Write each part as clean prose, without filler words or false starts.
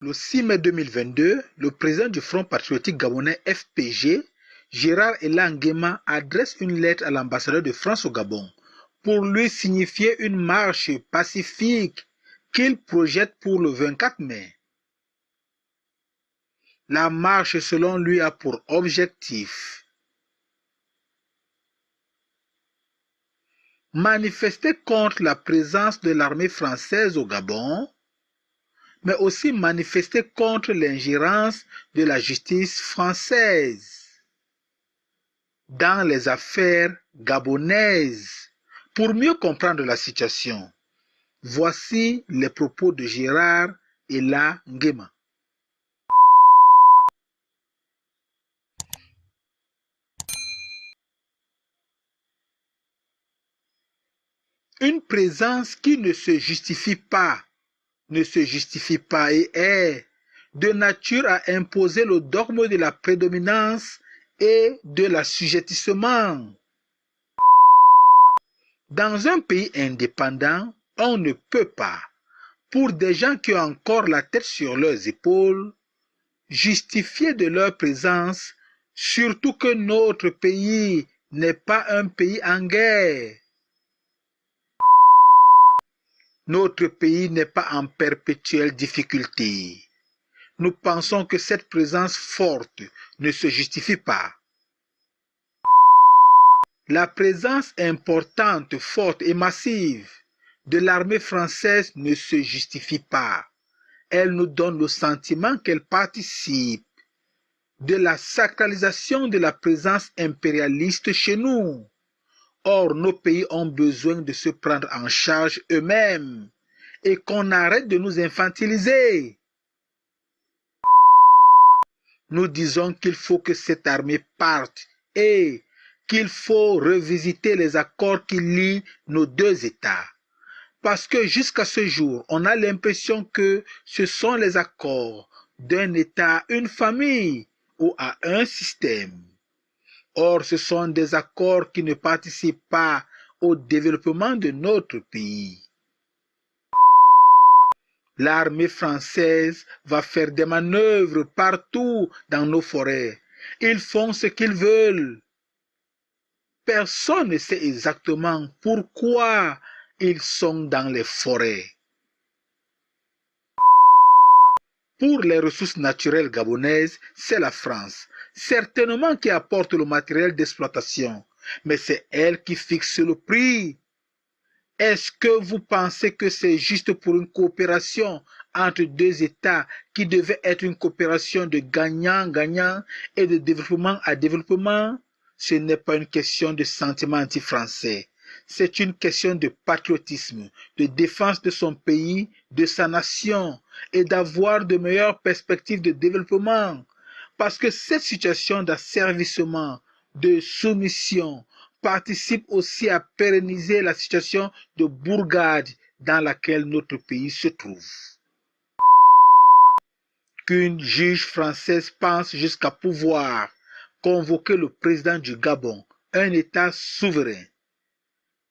Le 6 mai 2022, le président du Front patriotique gabonais FPG, Gérard Ella Nguema, adresse une lettre à l'ambassadeur de France au Gabon pour lui signifier une marche pacifique qu'il projette pour le 24 mai. La marche, selon lui, a pour objectif manifester contre la présence de l'armée française au Gabon, mais aussi manifester contre l'ingérence de la justice française dans les affaires gabonaises. Pour mieux comprendre la situation, voici les propos de Gérard Ella Nguema. Une présence qui ne se justifie pas et est de nature à imposer le dogme de la prédominance et de l'assujettissement. Dans un pays indépendant, on ne peut pas, pour des gens qui ont encore la tête sur leurs épaules, justifier de leur présence, surtout que notre pays n'est pas un pays en guerre. Notre pays n'est pas en perpétuelle difficulté. Nous pensons que cette présence forte ne se justifie pas. La présence importante, forte et massive de l'armée française ne se justifie pas. Elle nous donne le sentiment qu'elle participe de la sacralisation de la présence impérialiste chez nous. Or, nos pays ont besoin de se prendre en charge eux-mêmes et qu'on arrête de nous infantiliser. Nous disons qu'il faut que cette armée parte et qu'il faut revisiter les accords qui lient nos deux États. Parce que jusqu'à ce jour, on a l'impression que ce sont les accords d'un État à une famille ou à un système. Or, ce sont des accords qui ne participent pas au développement de notre pays. L'armée française va faire des manœuvres partout dans nos forêts. Ils font ce qu'ils veulent. Personne ne sait exactement pourquoi ils sont dans les forêts. Pour les ressources naturelles gabonaises, c'est la France, certainement qui apporte le matériel d'exploitation, mais c'est elle qui fixe le prix. Est-ce que vous pensez que c'est juste pour une coopération entre deux États qui devait être une coopération de gagnant-gagnant et de développement à développement? Ce n'est pas une question de sentiment anti-français. C'est une question de patriotisme, de défense de son pays, de sa nation et d'avoir de meilleures perspectives de développement. Parce que cette situation d'asservissement, de soumission, participe aussi à pérenniser la situation de bourgade dans laquelle notre pays se trouve. Qu'une juge française pense jusqu'à pouvoir convoquer le président du Gabon, un État souverain,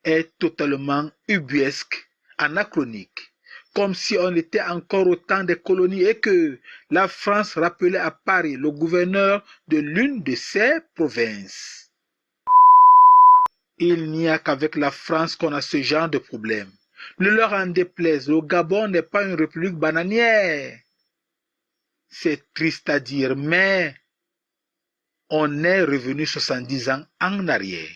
est totalement ubuesque, anachronique, comme si on était encore au temps des colonies et que la France rappelait à Paris le gouverneur de l'une de ses provinces. Il n'y a qu'avec la France qu'on a ce genre de problème. Ne leur en déplaise, le Gabon n'est pas une république bananière. C'est triste à dire, mais on est revenu 70 ans en arrière.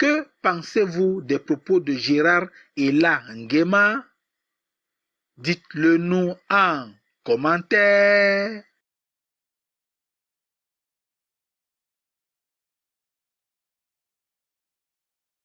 Que pensez-vous des propos de Gérard Ella Nguema? Dites-le nous en commentaire.